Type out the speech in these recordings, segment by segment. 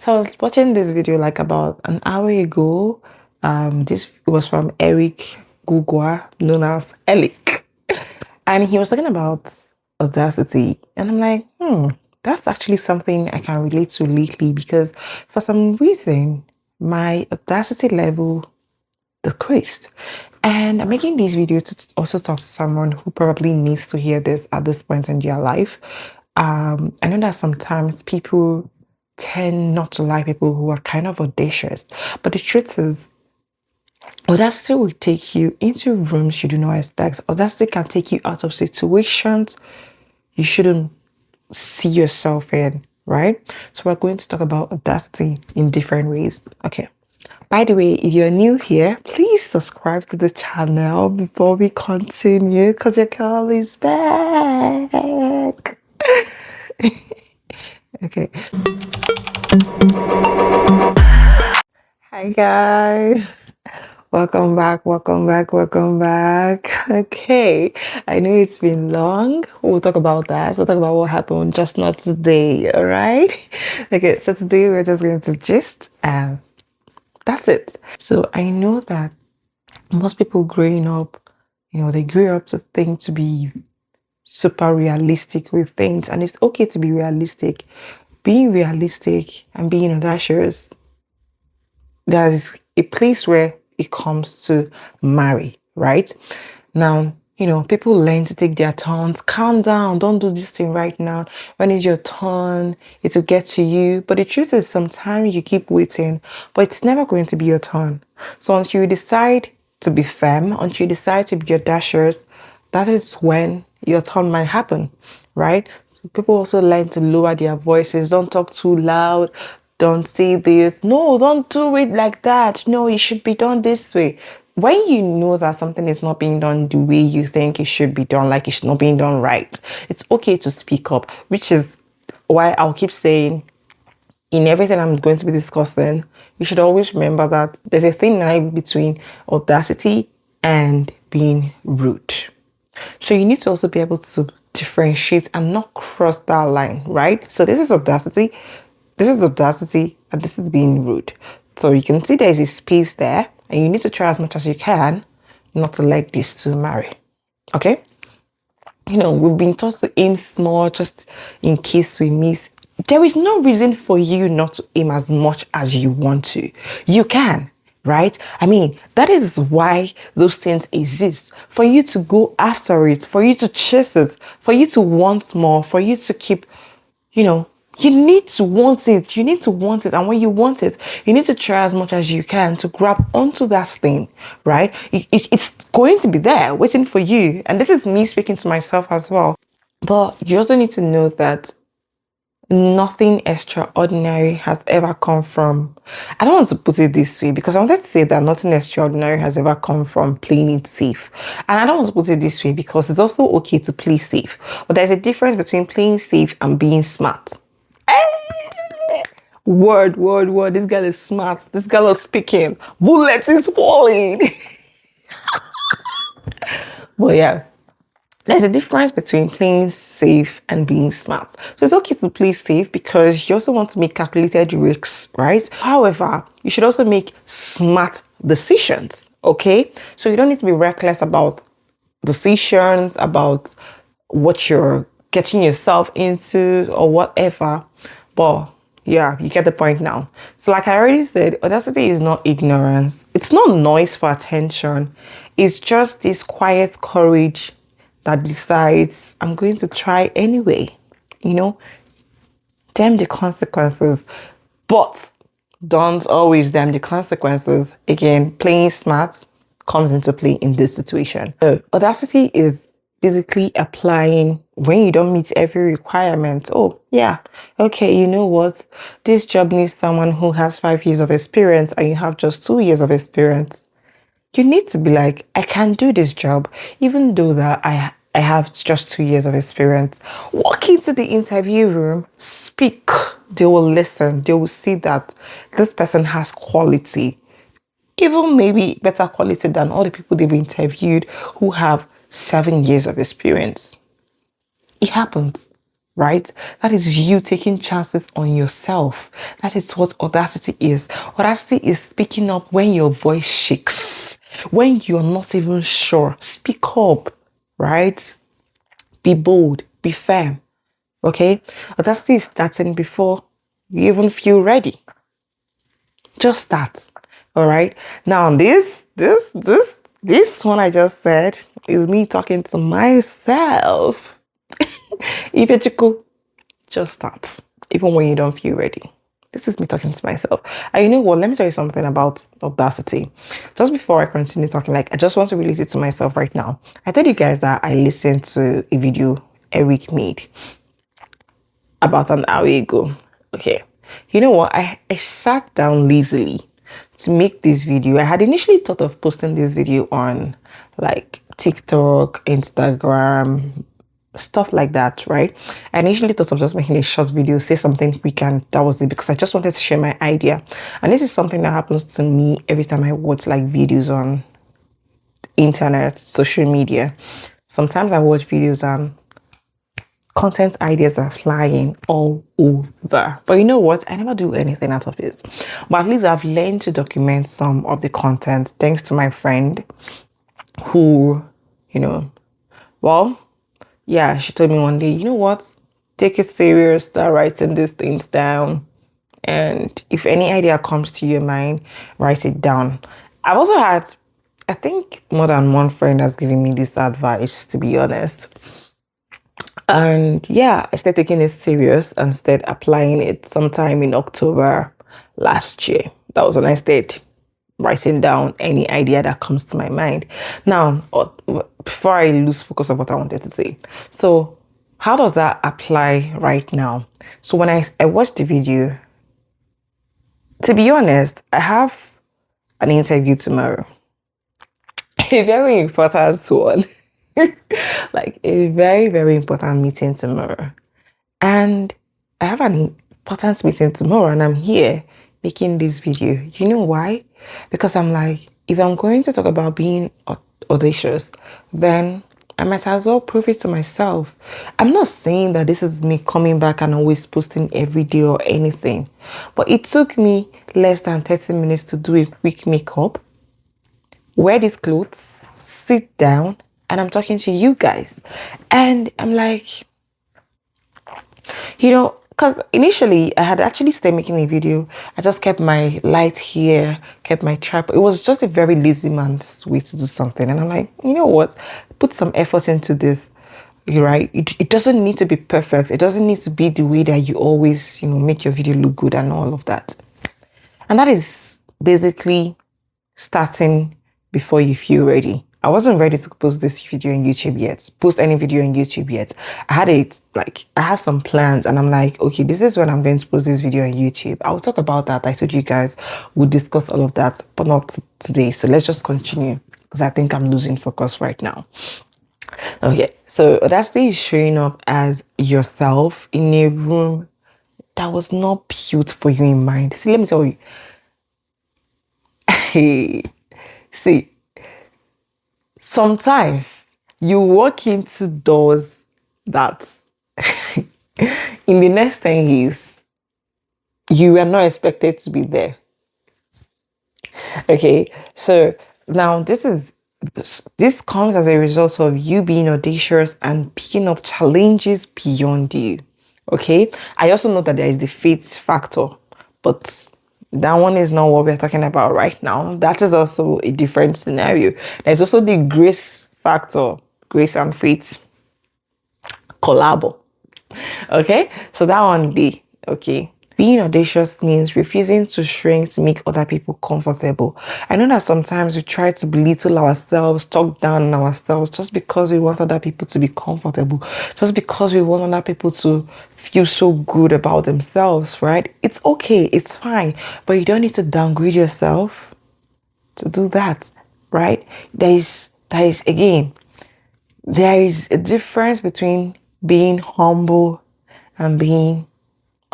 So I was watching this video like about an hour ago. This was from Eric Gugwa, known as Elic, and he was talking about audacity, and I'm like, that's actually something I can relate to lately because for some reason my audacity level decreased. And I'm making this video to also talk to someone who probably needs to hear this at this point in their life. I know that sometimes people tend not to like people who are kind of audacious, but the truth is, audacity will take you into rooms you do not expect. Audacity can take you out of situations you shouldn't see yourself in, right? So we're going to talk about audacity in different ways. Okay. By the way, if you're new here, please subscribe to the channel before we continue because your girl is back. Okay. Hi guys. Welcome back, welcome back, welcome back. Okay, I know it's been long. We'll talk about that. We'll talk about what happened, just not today, all right? Okay, so today we're just going to gist and that's it. So I know that most people growing up, they grew up to think to be super realistic with things, and it's okay to be realistic. Being realistic and being audacious, there's a place where it comes to marry, right? Now, people learn to take their turns. Calm down. Don't do this thing right now. When it's your turn, it will get to you. But the truth is sometimes you keep waiting, but it's never going to be your turn. So until you decide to be firm, until you decide to be audacious, that is when your turn might happen, right? People also learn to lower their voices. Don't talk too loud. Don't say this. No, don't do it like that. No, it should be done this way. When you know that something is not being done the way you think it should be done, like it's not being done right, it's okay to speak up, which is why I'll keep saying in everything I'm going to be discussing, you should always remember that there's a thin line between audacity and being rude. So you need to also be able to differentiate and not cross that line, right? So this is audacity, and this is being rude. So you can see there's a space there, and you need to try as much as you can not to let these two marry. Okay? We've been taught to aim small just in case we miss. There is no reason for you not to aim as much as you want to. You can, right? I mean, that is why those things exist. For you to go after it, for you to chase it, for you to want more, for you to keep, you need to want it. You need to want it. And when you want it, you need to try as much as you can to grab onto that thing, right? It's going to be there waiting for you. And this is me speaking to myself as well. But you also need to know that nothing extraordinary has ever come from, I don't want to put it this way because I wanted to say that nothing extraordinary has ever come from playing it safe. And I don't want to put it this way because it's also okay to play safe. But there's a difference between playing safe and being smart. Word. This girl is smart. This girl is speaking. Bullets is falling. But yeah, there's a difference between playing safe and being smart. So it's okay to play safe because you also want to make calculated risks, right? However, you should also make smart decisions, okay? So you don't need to be reckless about decisions, about what you're getting yourself into or whatever. But yeah, you get the point now. So like I already said, audacity is not ignorance. It's not noise for attention. It's just this quiet courage that decides, I'm going to try anyway. Damn the consequences. But don't always damn the consequences. Again, playing smart comes into play in this situation. So audacity is basically applying when you don't meet every requirement. Oh, yeah. Okay, you know what? This job needs someone who has 5 years of experience and you have just 2 years of experience. You need to be like, I can do this job, even though that I have just 2 years of experience. Walk into the interview room, speak. They will listen. They will see that this person has quality. Even maybe better quality than all the people they've interviewed who have 7 years of experience. It happens. right? That is you taking chances on yourself. That is what audacity is. Audacity is speaking up when your voice shakes, when you're not even sure. Speak up, right? Be bold, be firm, okay? Audacity is starting before you even feel ready. Just start, all right? Now, this one I just said is me talking to myself. If you just start, even when you don't feel ready. This is me talking to myself. And you know what? Let me tell you something about audacity. Just before I continue talking, like I just want to relate it to myself right now. I told you guys that I listened to a video Eric made about an hour ago. Okay. You know what? I sat down lazily to make this video. I had initially thought of posting this video on like TikTok, Instagram, stuff like that, right? I initially thought of just making a short video, say something quick, and that was it, because I just wanted to share my idea. And this is something that happens to me every time I watch like videos on internet, social media. Sometimes I watch videos and content ideas are flying all over. But you know what? I never do anything out of it. But at least I've learned to document some of the content thanks to my friend who, you know, well, yeah, she told me one day, you know what? Take it serious, start writing these things down. And if any idea comes to your mind, write it down. I've also had, I think, more than one friend has given me this advice, to be honest. And yeah, I started taking it serious and started applying it sometime in October last year. That was when I started writing down any idea that comes to my mind. Now, before I lose focus of what I wanted to say. So, how does that apply right now? So, when I watched the video, to be honest, I have an interview tomorrow. A very important one. Like a very, very important meeting tomorrow. And I have an important meeting tomorrow and I'm here making this video. You know why? Because I'm like, if I'm going to talk about being audacious, then I might as well prove it to myself. I'm not saying that this is me coming back and always posting every day or anything, but it took me less than 30 minutes to do a quick makeup, wear these clothes, sit down, and I'm talking to you guys. And I'm like, you know, because initially I had actually started making a video. I just kept my light here, kept my tripod. It was just a very lazy man's way to do something. And I'm like, you know what? Put some effort into this. You're right. It doesn't need to be perfect. It doesn't need to be the way that you always, you know, make your video look good and all of that. And that is basically starting before you feel ready. I wasn't ready to post this video on YouTube yet, post any video on YouTube yet. I had some plans and I'm like, okay, this is when I'm going to post this video on YouTube. I'll talk about that. I told you guys we'll discuss all of that, but not today. So let's just continue because I think I'm losing focus right now. Okay, so Audacity is showing up as yourself in a room that was not built for you in mind. See, let me tell you. See, sometimes you walk into doors that in the next 10 years, you are not expected to be there. Okay, so now this comes as a result of you being audacious and picking up challenges beyond you. Okay, I also know that there is the fate factor, but that one is not what we're talking about right now. That is also a different scenario. There's also the grace factor, grace and fate collabo. Okay, so that one day, okay. Being audacious means refusing to shrink to make other people comfortable. I know that sometimes we try to belittle ourselves, talk down on ourselves just because we want other people to be comfortable, just because we want other people to feel so good about themselves, right? It's okay, it's fine, but you don't need to downgrade yourself to do that, right? There is again, there is a difference between being humble and being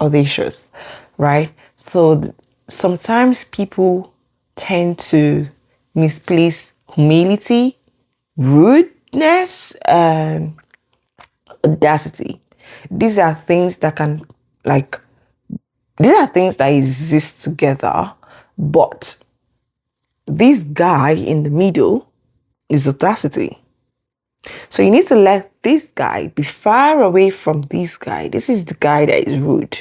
audacious, right? So sometimes people tend to misplace humility, rudeness, and audacity. These are things that can, like, these are things that exist together, but this guy in the middle is audacity. So you need to let this guy be far away from this guy. This is the guy that is rude.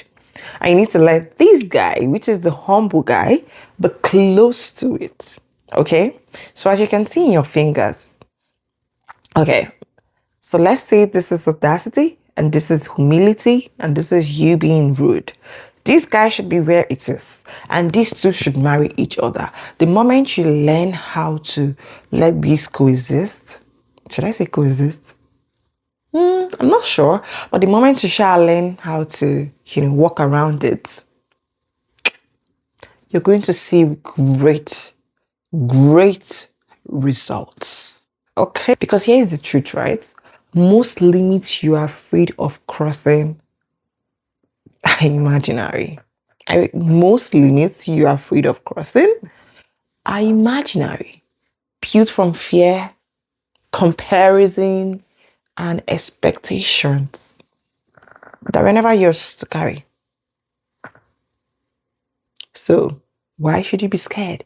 And you need to let this guy, which is the humble guy, be close to it. Okay? So as you can see in your fingers. Okay. So let's say this is audacity and this is humility and this is you being rude. This guy should be where it is, and these two should marry each other. The moment you learn how to let these coexist, should I say coexist? I'm not sure, but the moment you shall learn how to, walk around it, you're going to see great, great results. Okay, because here is the truth, right? Most limits you are afraid of crossing are imaginary. Most limits you are afraid of crossing are imaginary, built from fear, comparison, and expectations that whenever you're to carry. So why should you be scared?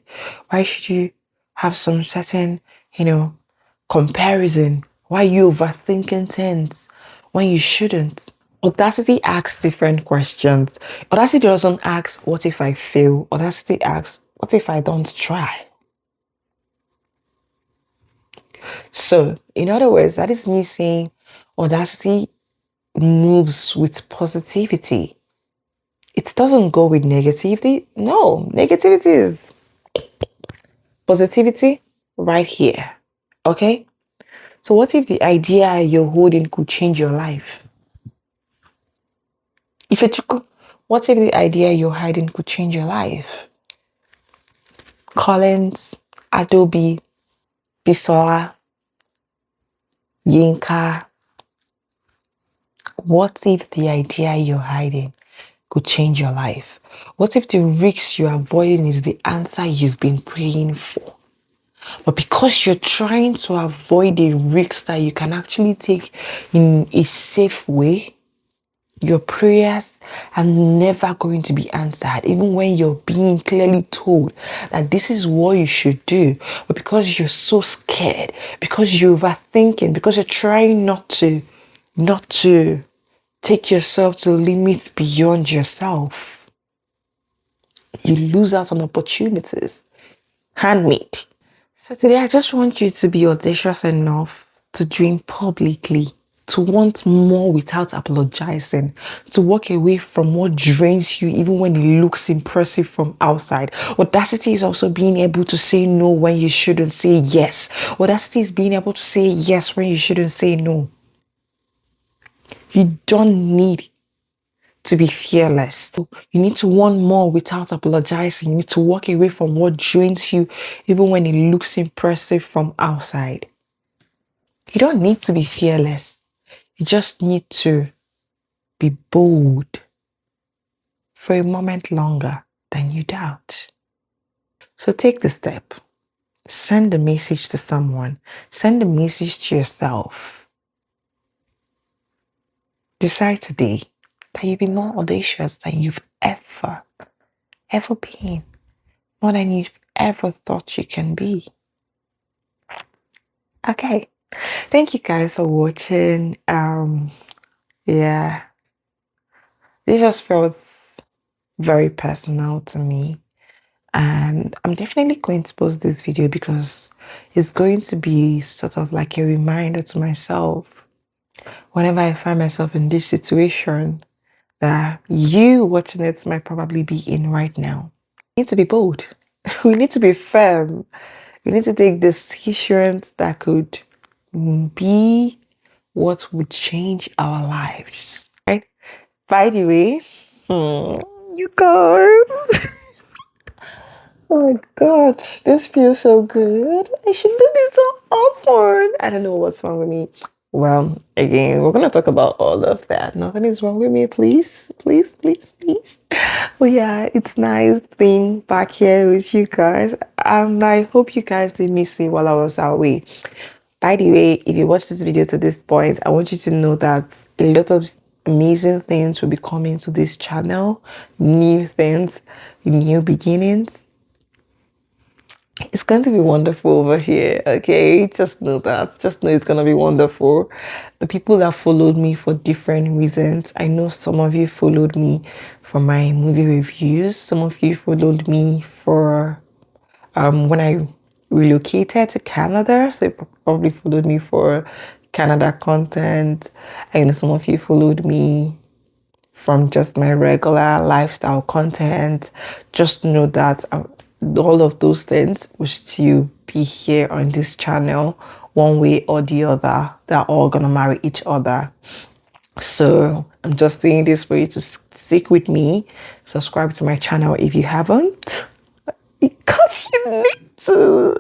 Why should you have some certain, comparison? Why are you overthinking things when you shouldn't? Audacity asks different questions. Audacity doesn't ask, what if I fail? Audacity asks, what if I don't try? So, in other words, that is me saying Audacity moves with positivity. It doesn't go with negativity. No, negativity is positivity right here. Okay? So what if the idea you're holding could change your life? What if the idea you're hiding could change your life? Collins, Adobe, Bisola, Yinka. What if the idea you're hiding could change your life? What if the risks you're avoiding is the answer you've been praying for? But because you're trying to avoid the risks that you can actually take in a safe way, your prayers are never going to be answered, even when you're being clearly told that this is what you should do. But because you're so scared, because you're overthinking, because you're trying not to take yourself to limits beyond yourself, you lose out on opportunities. Handmade. So today I just want you to be audacious enough to dream publicly, to want more without apologizing, to walk away from what drains you even when it looks impressive from outside. Audacity is also being able to say no when you shouldn't say yes. Audacity is being able to say yes when you shouldn't say no. You don't need to be fearless. You need to want more without apologizing. You need to walk away from what drains you even when it looks impressive from outside. You don't need to be fearless. You just need to be bold for a moment longer than you doubt. So take the step. Send a message to someone. Send a message to yourself. Decide today that you'll be more audacious than you've ever been. More than you've ever thought you can be. Okay. Thank you guys for watching. Yeah. This just felt very personal to me. And I'm definitely going to post this video because it's going to be sort of like a reminder to myself whenever I find myself in this situation that you watching it might probably be in right now. We need to be bold. We need to be firm. We need to take decisions that could be what would change our lives. Right? By the way, you guys. Oh my god, this feels so good. I should do this so often. I don't know what's wrong with me. Well, again, we're gonna talk about all of that. Nothing is wrong with me, please. Please, please, please. Well, yeah, it's nice being back here with you guys. I hope you guys didn't miss me while I was away. By the way, if you watched this video to this point, I want you to know that a lot of amazing things will be coming to this channel, new things, new beginnings. It's going to be wonderful over here, okay? Just know that. Just know it's going to be wonderful. The people that followed me for different reasons, I know some of you followed me for my movie reviews. Some of you followed me for when I relocated to Canada. So you probably followed me for Canada content. I know some of you followed me from just my regular lifestyle content. Just know that all of those things will still be here on this channel one way or the other. They're all gonna marry each other. So I'm just saying this for you to stick with me. Subscribe to my channel if you haven't, because you need to,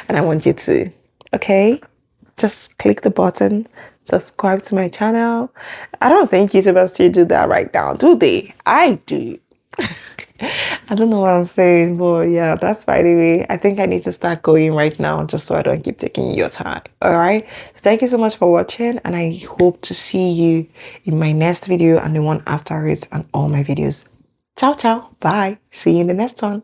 and I want you to. Okay, just click the button, subscribe to my channel. I don't think YouTubers still do that right now, do they? I do. I don't know what I'm saying, but yeah, that's by the way. I think I need to start going right now just so I don't keep taking your time. All right. So thank you so much for watching, and I hope to see you in my next video and the one after it and all my videos. Ciao, ciao. Bye. See you in the next one.